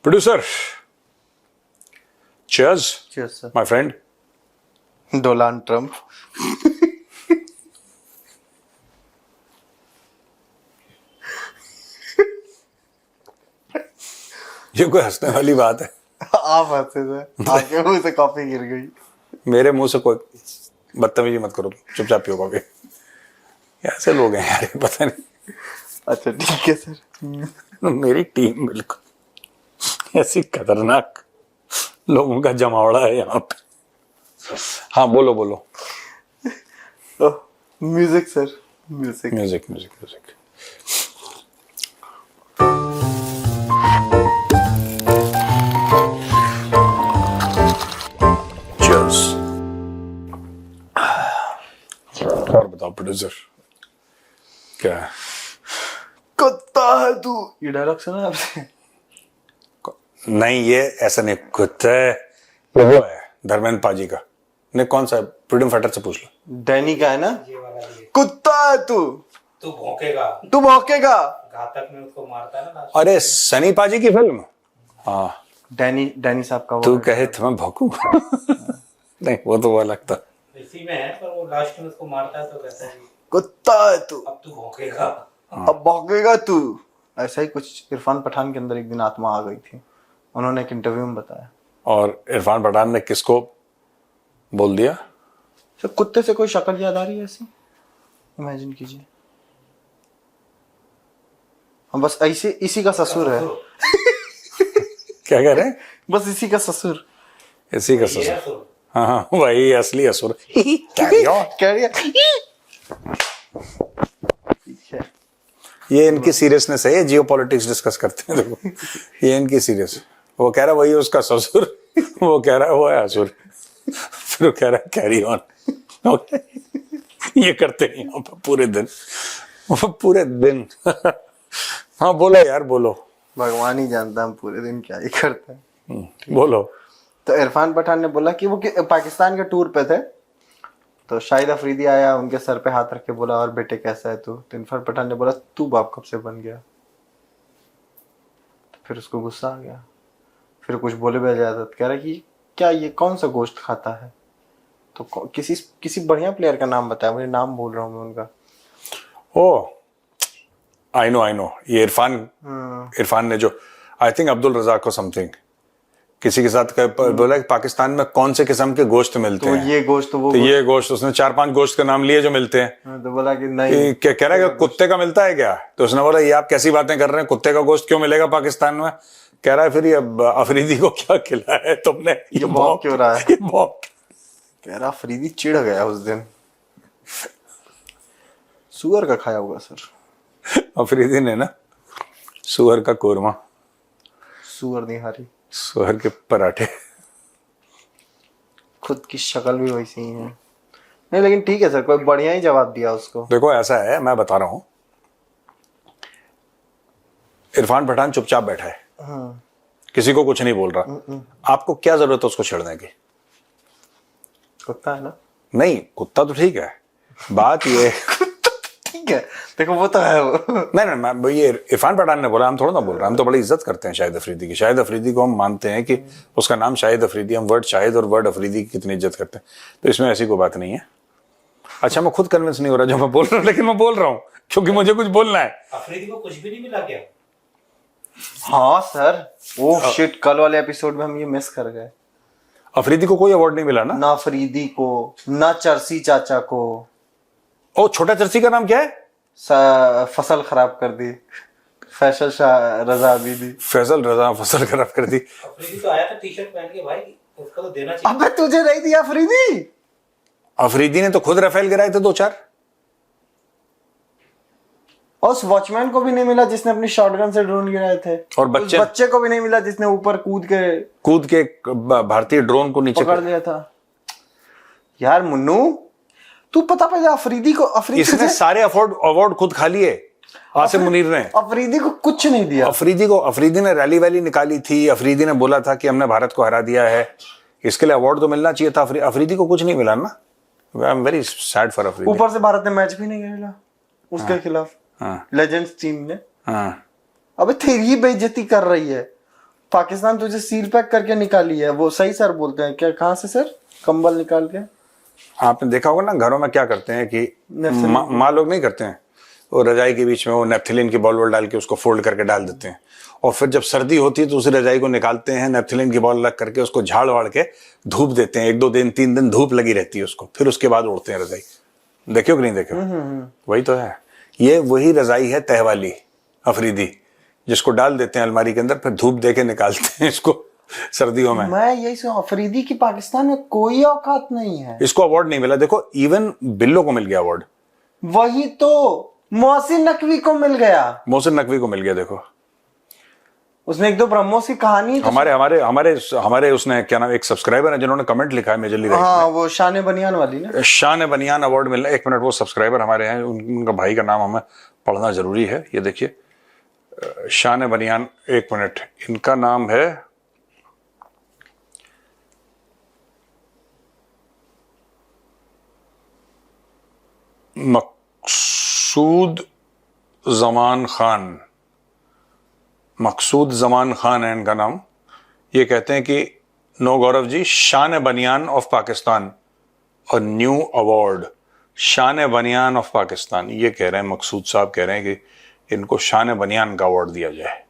Producer, cheers. Cheers, sir. My friend. Donald Trump. ये कोई हंसने वाली बात है? आप हंसे थे, आपके मुंह से कॉफी गिर गई। मेरे मुंह से कोई बदतमीजी मत करो, चुपचाप पियो कॉफी। ऐसे लोग हैं यार, पता नहीं। अच्छा ठीक है सर। मेरी टीम बिल्कुल ऐसी खतरनाक लोगों का जमावड़ा है यहाँ पे। हाँ बोलो बोलो। Music sir, music. Music music music. Cheers. और बताओ प्रोड्यूसर, क्या है? कुत्ता है तू, ये डायलॉग सुना आपने? नहीं, ये ऐसा नहीं, कुत्ता है वो है धर्मेंद्र पाजी का। नहीं, कौन सा? फ्रीडम फाइटर से पूछ लो। डैनी का है ना? कुत्ता है तू, तू भौंकेगा, तू भौंकेगा। घातक में उसको मारता है ना। अरे सनी पाजी की फिल्म। हाँ, डैनी साहब का। तू कहे तो मैं भौंकू। नहीं, वो तो वो अलग था। इसी में है, पर वो लास्ट में उसको मारता है तो कहता है कुत्ता है तू, अब तू भौंकेगा। अब भौंकेगा तू। ऐसा ही कुछ इरफान पठान के अंदर एक दिन आत्मा आ गई थी, उन्होंने एक इंटरव्यू में बताया। और इरफान पठान ने किसको बोल दिया? सर कुत्ते से कोई शक्ल याद आ रही है ऐसी? इमेजिन कीजिए। हम बस ऐसे, इसी का ससुर है। क्या कह रहे हैं? बस इसी का ससुर। इसी का ससुर। हाँ हाँ, वही असली असुर। ये इनकी सीरियसनेस है, ये जियो पॉलिटिक्स डिस्कस करते हैं। देखो, ये इनकी सीरियस। वो कह रहा है वही उसका ससुर, वो कह रहा है वो है असुर, फिर वो कह रहा है कैरी ऑन। ये करते हैं यहाँ पर पूरे दिन, पूरे दिन। हाँ बोलो यार, बोलो। भगवान ही जानता हम पूरे दिन क्या ही करते हैं। बोलो। तो इरफान पठान ने बोला कि वो पाकिस्तान के टूर पे थे, तो शाहिद अफरीदी आया, उनके सर पे हाथ रख के बोला, और बेटे कैसा है तू? तो इरफान पठान ने बोला, तू बाप कब से बन गया? तो फिर उसको गुस्सा आ गया, फिर कुछ बोले बजाय इजाजत, कह रहा कि क्या ये कौन सा गोश्त खाता है? तो किसी बढ़िया प्लेयर का नाम बताया, मुझे नाम बोल रहा हूँ मैं उनका। ओ आई नो, ये इरफान ने जो, आई थिंक अब्दुल रजाक को समथिंग किसी के साथ बोला कि पाकिस्तान में कौन से किस्म के गोश्त मिलते हैं, ये गोश्त, वो तो ये गोश्त, उसने 4-5 गोश्त का नाम लिए जो मिलते हैं। तो बोला कि नहीं, क्या कह रहा है कि कुत्ते का मिलता है क्या? तो उसने बोला ये आप कैसी बातें कर रहे हैं, कुत्ते का गोश्त क्यों मिलेगा पाकिस्तान में? कह रहा है फिर ये अफरीदी को क्या खिलाया है तुमने? ये भौंक क्यों रहा है? ये भौंक। कह रहा अफरीदी चिढ़ गया उस दिन। सुअर का खाया होगा सर। अफरीदी ने ना सुअर का कोरमा, सुअर निहारी, सुअर के पराठे। खुद की शक्ल भी वैसी ही है। नहीं लेकिन ठीक है सर, कोई बढ़िया ही जवाब दिया उसको। देखो ऐसा है, मैं बता रहा हूं, इरफान पठान चुपचाप बैठा है, किसी को कुछ नहीं बोल रहा। आपको क्या जरूरत है उसको छेड़ने की? कुत्ता है ना? नहीं, कुत्ता तो ठीक है, बात ये ठीक है, देखो वो तो है वो। नहीं, मैं ये इरफान पठान ने बोला, हम थोड़ा ना बोल रहे हैं, हम तो बड़ी इज्जत करते हैं शाहिद अफरीदी की। शाहिद अफरीदी को हम मानते हैं कि उसका नाम शाहिद अफरीदी, हम वर्ड शाहिद और वर्ड अफरीदी की कितनी इज्जत करते हैं, तो इसमें ऐसी कोई बात नहीं है। अच्छा, मैं खुद कन्विंस नहीं हो रहा जो मैं बोल रहा हूँ, लेकिन मैं बोल रहा हूँ क्योंकि मुझे कुछ बोलना है। अफरीदी को कुछ भी नहीं मिला क्या? हाँ सर, वो शिट, कल वाले एपिसोड में हम ये मिस कर गए। अफरीदी को कोई अवार्ड नहीं मिला ना? ना अफरीदी को, ना चरसी चाचा को। ओ, छोटा चरसी का नाम क्या है? फसल खराब कर दी, फैसल रजा अबीदी। फैसल रजा फसल खराब कर दी। अफरीदी तो आया था टी-शर्ट पहन के, भाई उसका तो देना चाहिए। अबे तुझे नहीं दिया अफरीदी? अफरीदी ने तो खुद राफेल गिराए थे 2-4। और उस वॉचमैन को भी नहीं मिला जिसने अपनी शॉटगन से ड्रोन गिराए थे। और बच्चे को भी नहीं मिला जिसने ऊपर कूद के भारतीय ड्रोन को नीचे पकड़ लिया था। यार मुन्नू, तू पता पहले अफरीदी इसने सारे अवार्ड खुद खा लिए आसिम मुनीर ने। अफरीदी को कुछ नहीं दिया। अफरीदी ने रैली वैली निकाली थी, अफरीदी ने बोला था कि हमने भारत को हरा दिया है, इसके लिए अवार्ड तो मिलना चाहिए था। अफरीदी को कुछ नहीं मिला ना। I am very sad for Afridi. ऊपर से भारत ने मैच भी नहीं खेला उसके खिलाफ, लेजेंड्स टीम ने। हाँ, अबे तेरी बेइज्जती कर रही है, पाकिस्तान तुझे सील पैक करके निकाली है, वो सही सर बोलते हैं क्या? कहाँ से सर कंबल निकाल के? आपने देखा होगा ना घरों में क्या करते हैं कि माँ लोग नहीं करते हैं, वो रजाई के बीच में वो नेपथिलीन की बॉल वॉल डाल के उसको फोल्ड करके डाल देते हैं, और फिर जब सर्दी होती है तो उस रजाई को निकालते हैं, नेपथिलीन की बॉल लग करके उसको झाड़ वाड़ के धूप देते हैं, 1-2 दिन 3 दिन धूप लगी रहती है उसको, फिर उसके बाद उड़ते हैं रजाई। देखियो कि नहीं देखियो? वही तो है, ये वही रजाई है तह वाली अफरीदी, जिसको डाल देते हैं अलमारी के अंदर, फिर धूप दे के निकालते हैं इसको सर्दियों में। मैं यही सुना, अफरीदी की पाकिस्तान में कोई औकात नहीं है। इसको अवार्ड नहीं मिला, देखो इवन बिल्लो को मिल गया अवार्ड, वही तो मोहसिन नकवी को मिल गया, मोहसिन नकवी को मिल गया। देखो उसने 1-2 ब्रह्मोस की कहानी तो हमारे हमारे हमारे हमारे उसने क्या नाम, एक सब्सक्राइबर है जिन्होंने कमेंट लिखा है मेजर लीग हाँ, वो शान बनियान वाली ना, शान बनियान अवार्ड मिलना। 1 मिनट, वो सब्सक्राइबर हमारे हैं, उनका भाई का नाम हमें पढ़ना जरूरी है। ये देखिए शान बनियान, 1 मिनट, इनका नाम है मकसूद जमान खान, मकसूद जमान खान है इनका नाम। ये कहते हैं कि नो गौरव जी, शान बनियान ऑफ पाकिस्तान और न्यू अवार्ड, शान बनियान ऑफ पाकिस्तान, ये कह रहे हैं मकसूद साहब, कह रहे हैं कि इनको शान बनियान का अवार्ड दिया जाए।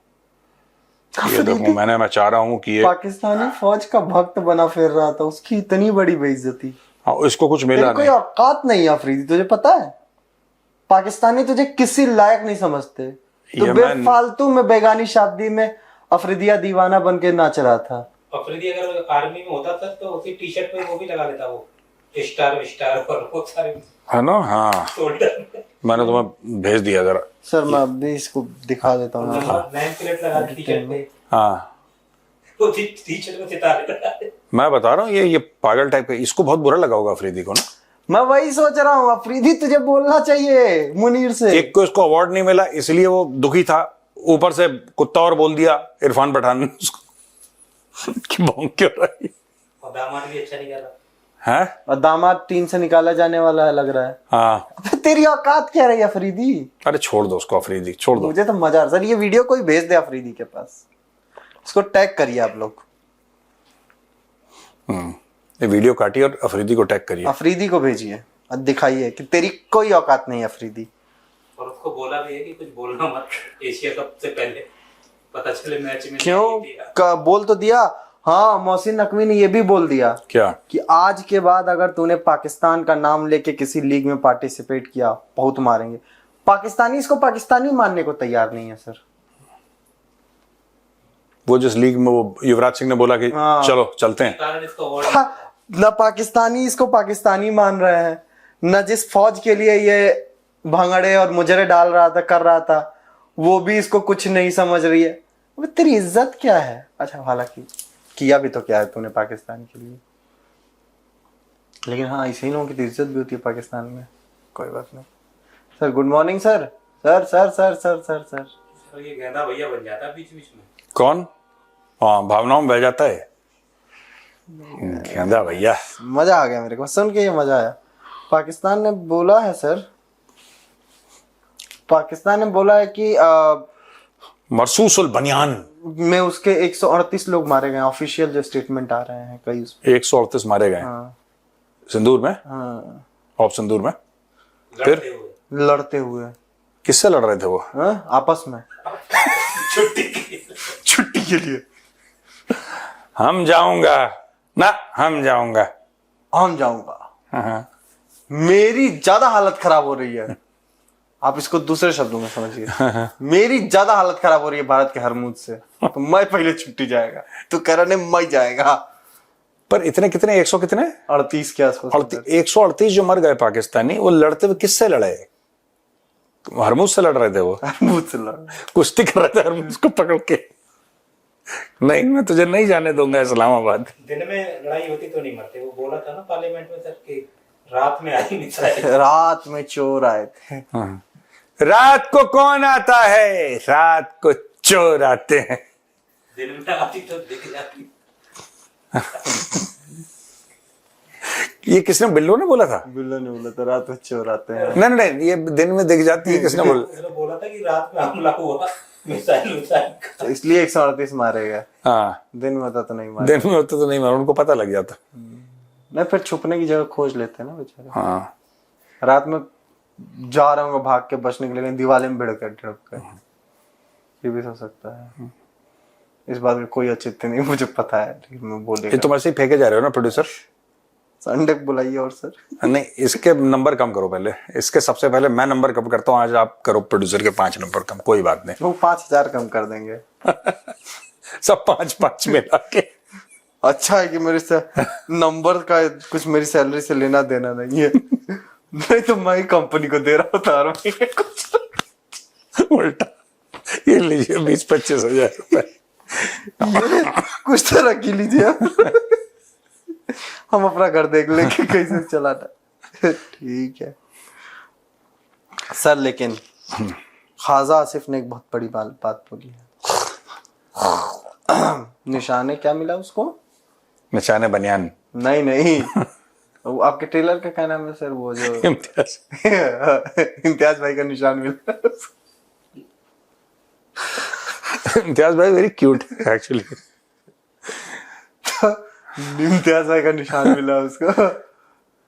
ये देखो मैं चाह रहा हूं कि ये पाकिस्तानी फौज का भक्त बना फिर रहा था, उसकी इतनी बड़ी बेइज्जती, हाँ, इसको कुछ मिला कोई नहीं। औकात नहीं है अफरीदी, तुझे पता है? पाकिस्तानी तुझे किसी लायक नहीं समझते, तो बेफालतू में बेगानी शादी में अफरीदिया दीवाना बन के नाच रहा था। अफरीदी अगर आर्मी में होता था तो उसी टी शर्ट पे वो भी लगा लेता, वो स्टार स्टार और बहुत सारे, है ना? हाँ, शोल्डर में। मैंने तुम्हें भेज दिया जरा। सर मैं अभी इसको दिखा देता हूँ। नेम प्लेट लगा दी टी शर्ट पे, हाँ, वो टी शर्ट में सितारे लगा दे। मैं बता रहा हूँ ये पागल टाइप का, इसको बहुत बुरा लगा होगा अफरीदी को ना। मैं वही सोच रहा हूँ, अफरीदी तुझे बोलना चाहिए मुनीर से। एक को इसको अवार्ड नहीं मिला इसलिए वो दुखी था, ऊपर से कुत्ता और बोल दिया इरफान पठान ने उसको कि भौंक क्यों रही और दामाद भी अच्छा निकाला है। और दामाद टीम से निकाला जाने वाला है लग रहा है। हाँ, अबे तेरी औकात क्या रही अफरीदी? अरे छोड़ दो उसको, अफरीदी छोड़ दो। मुझे तो मजा आ रहा सर, ये वीडियो कोई भेज दे अफरीदी के पास, इसको टैग करिए आप लोग। ये वीडियो काटिए और अफरीदी को टैग करिए, अफरीदी को भेजिए और दिखाइए कि तेरी कोई औकात नहीं है अफरीदी। और उसको बोला भी है कि कुछ बोलना मत एशिया कप से पहले, पता चले मैच में क्यों बोल तो दिया। हाँ, मोहसिन नकवी ने ये भी बोल दिया क्या कि आज के बाद अगर तूने पाकिस्तान का नाम लेके किसी लीग में पार्टिसिपेट किया बहुत मारेंगे। पाकिस्तानी इसको पाकिस्तानी मानने को तैयार नहीं है सर। वो जिस लीग में वो युवराज सिंह ने बोला कि चलो चलते हैं, कारण इसको अवार्ड न पाकिस्तानी इसको पाकिस्तानी मान रहे हैं, न जिस फौज के लिए ये भंगड़े और मुजरे डाल रहा था कर रहा था वो भी इसको कुछ नहीं समझ रही है। अबे तेरी इज्जत क्या है? अच्छा, हालांकि किया भी तो क्या है तूने पाकिस्तान के लिए, लेकिन हाँ ऐसे ही लोगों की तो इज्जत भी होती है पाकिस्तान में। कोई बात नहीं sir. Good morning sir. Sir sir sir sir sir sir तो ये गेंदा भैया बन जाता है बीच बीच में। कौन? हाँ, भावनाओं में बह जाता है गेंदा भैया। मजा आ गया मेरे को सुन के, ये मजा आया। पाकिस्तान ने बोला है सर, पाकिस्तान ने बोला है कि मरसूसुल बनियान में उसके 138 लोग मारे गए। ऑफिशियल जो स्टेटमेंट आ रहे हैं कई उसमें 138 मारे गए। हाँ, सिंदूर में, हाँ, ऑफ सिंदूर में। लड़ते हुए लड़ते हुए। किससे लड़ रहे थे वो? हाँ, आपस में छुट्टी के लिए। हम जाऊंगा ना, हम जाऊंगा, हम जाऊंगा। हाँ। मेरी ज्यादा हालत खराब हो रही है। आप इसको दूसरे शब्दों में समझिए। मेरी ज्यादा हालत खराब हो रही है भारत के हरमूद से, तो मैं पहले छुट्टी जाएगा, तो करने मैं जाएगा। पर इतने कितने, 100 कितने, 38 के आसपास। 138 जो मर गए पाकिस्तानी, वो लड़ते हुए किससे लड़े? हरमूज से लड़ रहे थे वो, हरमूद से लड़ कुश्ती कर रहे थे हरमूज को पकड़ के। नहीं, मैं तुझे नहीं जाने दूंगा इस्लामाबाद। दिन में लड़ाई होती तो नहीं मरते। वो बोला था ना पार्लियामेंट में सर कि रात में आई नहीं सर। रात में चोर आए थे। हाँ। रात को कौन आता है? रात को चोर आते हैं। दिन में आती तो दिख जाती। ये किसने, बिल्लो ने बोला था? बिल्लो ने बोला था रात में चोर आते हैं। नहीं नहीं नहीं, ये दिन में दिख जाती है, किसने बोला? उसने बोला था कि रात में हमला हुआ मिसाइल विसाइल का। तो इसलिए 138 मारे गए। हाँ, दिन में होता तो नहीं मारे। दिन में होता तो नहीं मारा, उनको पता लग जाता। नहीं, फिर छुपने की जगह खोज लेते हैं ना बेचारे। हाँ, रात में जा रहे होंगे भाग के बचने के लिए, दीवार में भिड़ कर ये भी हो सकता है। इस बात का कोई औचित्य नहीं मुझे पता है, लेकिन मैं ये बोलेगा। तुम ऐसे ही फेंके जा रहे हो ना प्रोड्यूसर? संडे को बुलाइए। और सर नहीं, इसके नंबर कम करो पहले, इसके सबसे पहले मैं नंबर कम करता हूँ, आज आप करो प्रोड्यूसर के 5 नंबर कम, कोई बात नहीं। वो 5000 कम कर देंगे। सब 5-5 मिला के। अच्छा है कि मेरे से नंबर का कुछ मेरी सैलरी से लेना देना नहीं है। नहीं तो मैं ही कंपनी को दे रहा होता हर महीने कुछ। उल्टा ये लीजिए 20-25 हजार रुपए, कुछ तो रख ही लीजिए। हम अपना घर देख लेंगे कैसे चलाना। ठीक है सर, लेकिन ख्वाजा आसिफ ने एक बहुत बड़ी बात बोली है। निशाने क्या मिला उसको? निशाने बनियान। नहीं नहीं, वो आपके ट्रेलर का क्या नाम है सर, वो जो इम्तियाज। इम्तियाज भाई का निशान मिला। इम्तियाज भाई वेरी क्यूट एक्चुअली। इम्तियाज भाई का निशान मिला उसको।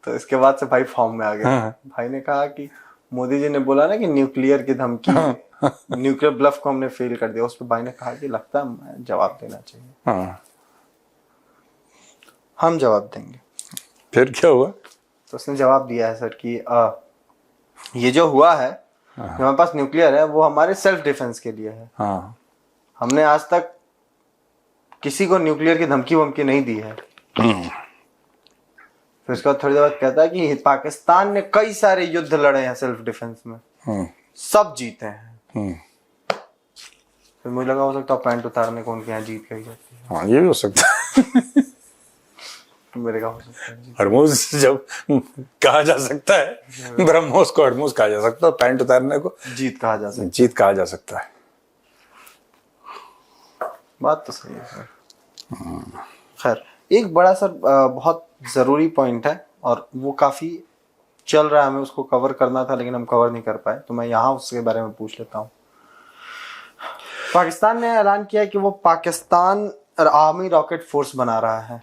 तो इसके बाद से भाई फॉर्म में आ गया। हाँ। भाई ने कहा कि मोदी जी ने बोला ना कि न्यूक्लियर की धमकी, न्यूक्लियर ब्लफ को हमने फेल कर दिया। उस पर भाई ने कहा कि लगता है जवाब देना चाहिए। हाँ, हम जवाब देंगे। फिर क्या हुआ? तो उसने जवाब दिया है सर कि ये जो हुआ है, जो हमारे पास न्यूक्लियर है, वो हमारे सेल्फ डिफेंस के लिए है। हाँ, हमने आज तक किसी को न्यूक्लियर की धमकी वमकी नहीं दी है। फिर उसके बाद थोड़ी देर बाद कहता है कि पाकिस्तान ने कई सारे युद्ध लड़े हैं सेल्फ डिफेंस में, सब जीते हैं। फिर मुझे लगा हो सकता है पैंट उतारने को उनके यहाँ जीत गई जाती है। हाँ, ये भी हो सकता है। मेरे का हो सकता है। हरमूज जब कहा जा सकता है, ब्रह्मोस को हरमूज कहा जा सकता है, पैंट उतारने को जीत कहा जा सकता जीत कहा जा सकता है। है। बात तो सही है सर। खैर, एक बड़ा सर बहुत जरूरी पॉइंट है, और वो काफी चल रहा है, हमें उसको कवर करना था लेकिन हम कवर नहीं कर पाए, तो मैं यहाँ उसके बारे में पूछ लेता हूँ। पाकिस्तान ने ऐलान किया कि वो पाकिस्तान आर्मी रॉकेट फोर्स बना रहा है।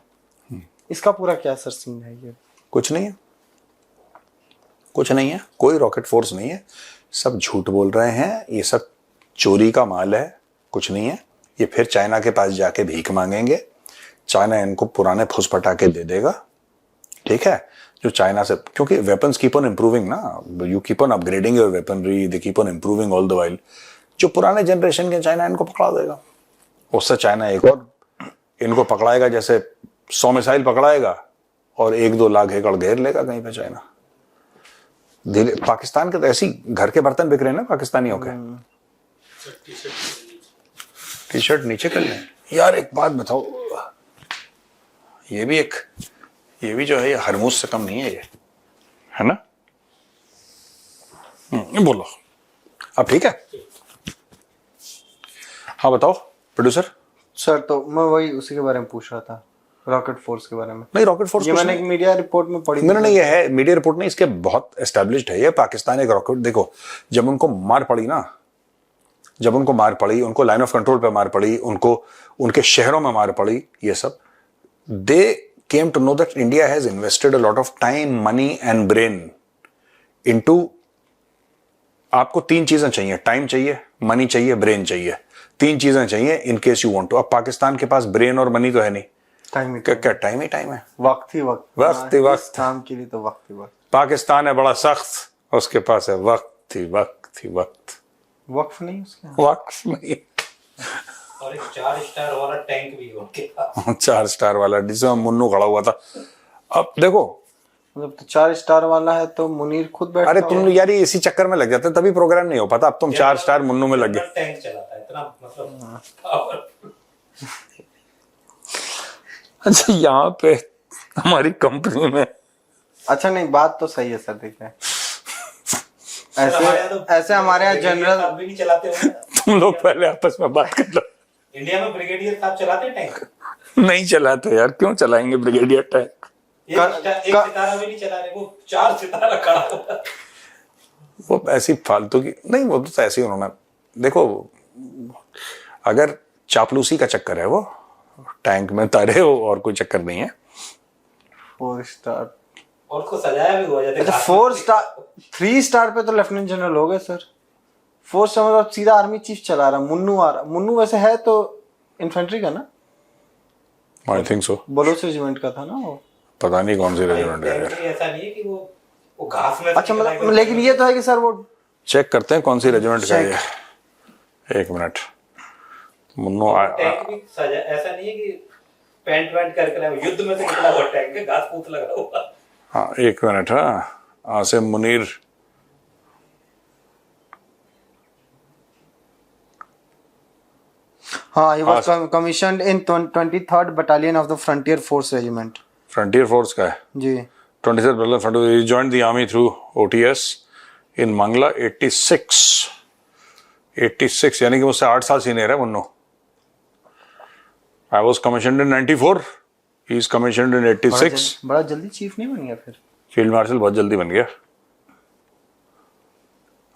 इसका पूरा क्या सर सीन है? ये कुछ नहीं है, कुछ नहीं है, कोई रॉकेट फोर्स नहीं है, सब झूठ बोल रहे हैं, ये सब चोरी का माल है, कुछ नहीं है। ये फिर चाइना के पास जाके भीख मांगेंगे, चाइना इनको पुराने फुस पटाखे दे देगा, ठीक है, जो चाइना से, क्योंकि वेपन्स कीप ऑन इम्प्रूविंग ना, you keep on upgrading your weaponry, they keep on improving all the while. जो पुराने जनरेशन के चाइना इनको पकड़ा देगा, उससे चाइना एक और इनको पकड़ाएगा, जैसे 100 मिसाइल पकड़ाएगा और 1-2 लाख एकड़ घेर लेगा कहीं पे चाइना। धीरे पाकिस्तान के तो ऐसी घर के बर्तन बिक रहे हैं ना पाकिस्तानियों के। टी शर्ट नीचे कर लें यार। एक बात बताओ, ये भी जो है ये हरमूज से कम नहीं है, ये है ना? बोलो अब ठीक है। हाँ बताओ प्रोड्यूसर। सर, तो मैं वही उसी के बारे में पूछ रहा था, रॉकेट फोर्स के बारे में। नहीं, रॉकेट फोर्स ये मैंने एक मीडिया रिपोर्ट में पढ़ी। नहीं, ये है मीडिया रिपोर्ट नहीं, इसके बहुत एस्टेब्लिश्ड है ये। पाकिस्तान एक रॉकेट, देखो जब उनको मार पड़ी ना, जब उनको मार पड़ी, उनको लाइन ऑफ कंट्रोल पे मार पड़ी, उनको उनके शहरों में मार पड़ी, ये सब, they came to know that India has invested a lot of time, money and brain into. आपको 3 चीजें चाहिए, टाइम चाहिए, मनी चाहिए, ब्रेन चाहिए, 3 चीजें चाहिए in case you want to. अब पाकिस्तान के पास ब्रेन और मनी तो है नहीं, टाइम ही क्या टाइम ही टाइम है, वक्त ही वक्त, वक्त ही वक्त। काम के लिए तो वक्त ही वक्त। पाकिस्तान है बड़ा सख्त, उसके पास है वक्त ही वक्त ही वक्त। वक्फ नहीं उसके, वक्त नहीं। और एक 4 स्टार वाला टैंक भी है उनके पास। 4 स्टार वाला जिसमें मुन्नू खड़ा हुआ था। अब देखो, मतलब तो 4 स्टार वाला है तो मुनीर खुद बैठता अरे तुम यार इसी चक्कर में लग जाते, तभी प्रोग्राम नहीं हो पाता। अब तुम 4 स्टार मुन्नू में लग गए। टैंक चलाता है इतना, मतलब अच्छा, यहाँ पे हमारी कंपनी में, अच्छा नहीं, बात तो सही है सर। देखिए ऐसे हमारे यहाँ जनरल भी नहीं चलाते होंगे। तुम लोग पहले आपस में बात कर लो। इंडिया में ब्रिगेडियर साहब चलाते हैं टैंक? नहीं चलाते यार, क्यों चलाएंगे ब्रिगेडियर टैंक? एक सितारा भी नहीं चला रहे, वो 4 सितारा खड़ा हुआ। वो ऐसी फालतू की नहीं, वो तो ऐसी उन्होंने, देखो अगर चापलूसी का चक्कर है वो, टैंक में तारे हो और कोई चक्कर नहीं है। 4 स्टार और उसको सजाया भी हुआ जैसे अच्छा घास 4 स्टार 3 स्टार पे तो लेफ्टिनेंट जनरल हो गए सर। 4 स्टार मतलब सीधा आर्मी चीफ चला रहा। मुन्नू आ रहा। मुन्नू वैसे है तो इन्फेंट्री का ना, I think so, Baloch regiment का था ना वो। पता नहीं कौन सी रेजिमेंट है यार, ऐसा नहीं है कि वो घास में अच्छा मतलब लेकिन ये तो है कि सर वो चेक करते हैं कौन सी रेजिमेंट का है ये। 1 मिनट। मुन्नो टैंक भी सजा, ऐसा नहीं है कि पेंट वेंट करके युद्ध में से निकला हुआ टैंक है, घास फूस लगा हुआ। हाँ 1 मिनट। हाँ आसिम मुनीर, हाँ he was commissioned in 23rd battalion of the frontier force regiment। Frontier force का है। जी 23rd Battalion Frontier. He joined the army through OTS in Mangla 86 यानी कि मुझसे 8 साल सीनियर है Munro. I was commissioned in 94. He is commissioned in 86. बड़ा जल्दी chief नहीं बन गया फिर। फील्ड मार्शल बहुत जल्दी बन गया,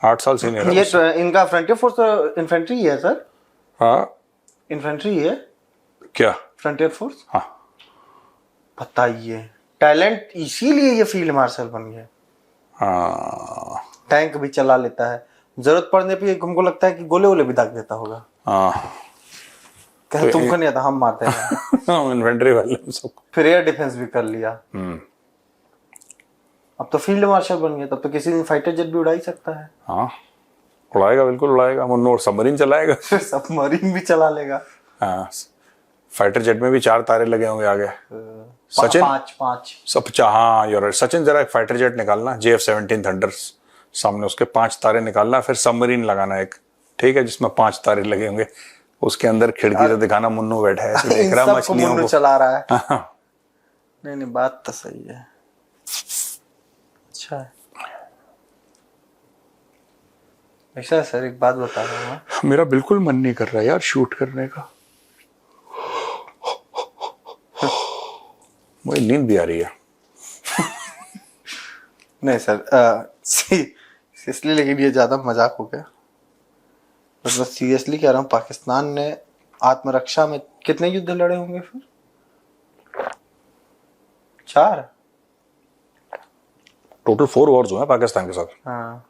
8 साल सीनियर है ये मुझसे। तो इनका फ्रंटियर फोर्स तो इन्फेंट्री ही है सर। हाँ इन्फेंट्री है क्या? Frontier force. हाँ बताइए टैलेंट, इसीलिए ये फील्ड मार्शल बन गया। हाँ टैंक भी चला लेता है, जरूरत पड़ने पे हमको लगता है कि गोले वोले भी दाग देता होगा। हाँ कहते तुमको नहीं आता, हम मारते हैं। इन्वेंट्री वाले हम सब। फिर एयर डिफेंस भी कर लिया। अब तो फील्ड मार्शल बन गया, तब तो किसी दिन फाइटर जेट भी उड़ा ही सकता है। हाँ उड़ाएगा, बिल्कुल उड़ाएगा मुन्नो, और सबमरीन चलाएगा। सबमरीन भी चला लेगा। हाँ फाइटर जेट में भी 4 तारे लगे होंगे आगे। सचिन 5 सब हाँ यार, सचिन जरा एक फाइटर जेट निकालना, JF-17 थंडर, सामने उसके 5 तारे निकालना, फिर सबमरीन लगाना एक, ठीक है, जिसमें 5 तारे लगे होंगे, उसके अंदर खिड़की से दिखाना मुन्नू बैठा है ऐसे देख रहा मछलियों मुन्नू को। चला रहा है। हाँ, नहीं बात तो सही है। अच्छा है। ऐसा है सर, एक बात बता रहा हूँ। मेरा बिल्कुल मन नहीं कर रहा यार शूट करने का, मुझे नींद भी आ रही है। नहीं सर सीरियसली, लेकिन ये ज्यादा मजाक हो गया। मतलब सीरियसली कह रहा हूँ, पाकिस्तान ने आत्मरक्षा में कितने युद्ध लड़े होंगे फिर? 4। टोटल 4 वॉर्स हुए हैं पाकिस्तान के साथ। हाँ,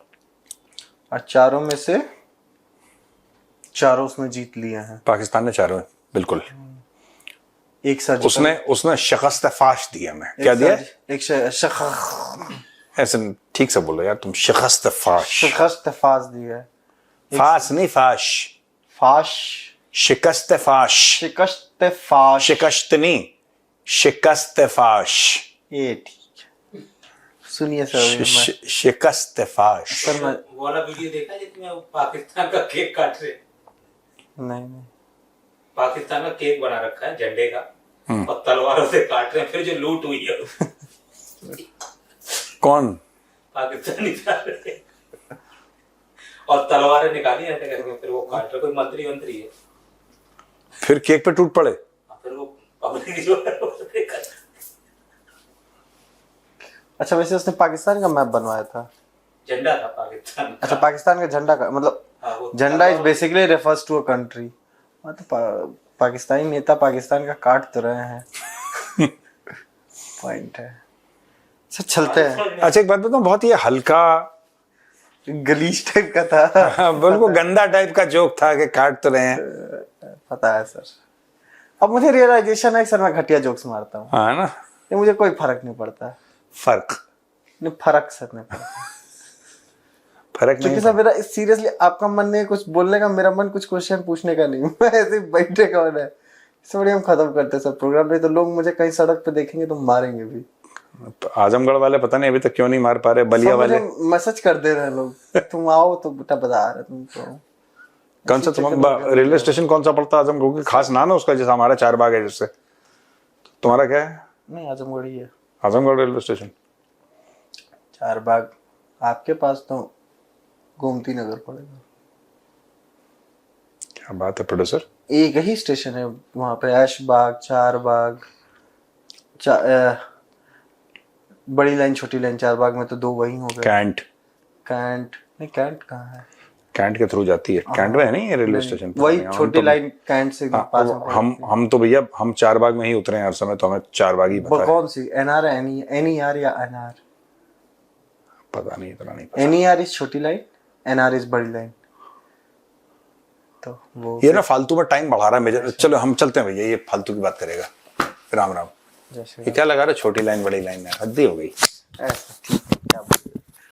और चारों में से 4 उसने जीत लिए हैं। पाकिस्तान ने 4 में बिल्कुल। एक सर्जिकल, उसने शिकस्त फाश दी हमें। क्या दिया? ऐसे ठीक से बोलो यार तुम, शिकस्त फाश। शिकस्त फाश दी है। फाश नहीं फाश, फाश, शिकस्त फाश। शिकस्त फाश, शिकस्त नहीं, शिकस्त फाश। ये ठीक है। सुनिए सर, शिकस्त फाश। सर मैं वो वाला वीडियो देखा जिसमें वो पाकिस्तान का केक काट रहे? नहीं पाकिस्तान का केक बना रखा है झंडे का, और तलवारों से काट रहे हैं, फिर जो लूट हुई है कौन? पाकिस्तानी रहे और तलवारें निकाली ऐसे करके, फिर वो काट रहे, कोई मंत्री है, फिर केक पे टूट पड़े। फिर वो पब्लिक जो है वो देखा। अच्छा, वैसे उसने पाकिस्तान का मैप बनवाया था, झंडा था पाकिस्तान का। अच्छा पाकिस्तान का झंडा का मतलब हाँ, वो झंडा is basically refers to a country. मतलब पाकिस्तानी नेता पाकिस्तान का काट तो रहे हैं। पॉइंट है सर, चलते हैं। अच्छा एक बात बताऊं, बहुत ये हल्का गलीज टाइप का था। बिल्कुल गंदा टाइप का जोक था कि काट तो रहे हैं। पता है सर, अब मुझे रियलाइजेशन है सर, मैं घटिया जोक्स मारता हूँ, हाँ ना, ये मुझे कोई फर्क नहीं पड़ता। फर्क फर्क सर नहीं पड़ता, फर्क क्योंकि नहीं। सर मेरा सीरियसली आपका मन नहीं है कुछ बोलने का, मेरा मन कुछ क्वेश्चन पूछने का नहीं। मैं ऐसे बैठे का मन है। इस बढ़िया हम खत्म करते सर प्रोग्राम, नहीं तो लोग मुझे कहीं सड़क पे देखेंगे तो मारेंगे भी। तो आजमगढ़ वाले पता नहीं अभी तक क्यों नहीं मार पा रहे, बलिया वाले मैसेज कर दे रहे हैं लोग, तुम आओ तो बेटा बता रहे तुम तो। कौन सा तुम्हारा रेलवे स्टेशन कौन सा पड़ता है आजमगढ़? क्योंकि खास नाम है उसका, जैसा हमारा 4 बाग है, जिससे तुम्हारा क्या है? नहीं आजमगढ़ ही है, आजमगढ़ रेलवे स्टेशन। 4 बाग आपके पास तो गोमती नगर पड़ेगा। क्या बात है प्रोड्यूसर, एक ही स्टेशन है वहां पे, ऐश बाग, 4 बाग, बड़ी लाइन छोटी लाइन, चारबाग में तो 2 वही हो गए। कैंट, कैंट नहीं, कैंट कहाँ है? कैंट के थ्रू जाती है, कैंट में है नहीं ये रेलवे स्टेशन पे? वही हम छोटी तो- लाइन कैंट से हाँ, पास में पड़ती है। हम तो भैया हम चारबाग में ही उतरे हैं हर समय, तो हमें चारबाग ही पता है। कौन सी, एनआर है, एनईआर या एनआर? पता नहीं, इतना नहीं पता। एनईआर इज छोटी लाइन, एनआर इज बड़ी लाइन। तो वो ये ना फालतू में टाइम बढ़ा रहा है मेजर। चलो हम चलते हैं भैया, ये फालतू की बात करेगा। राम राम। जैसे ये क्या लगा रहा है, छोटी लाइन बड़ी लाइन है, हद्दी हो गई। ऐसा ठीक है, क्या बोलूं।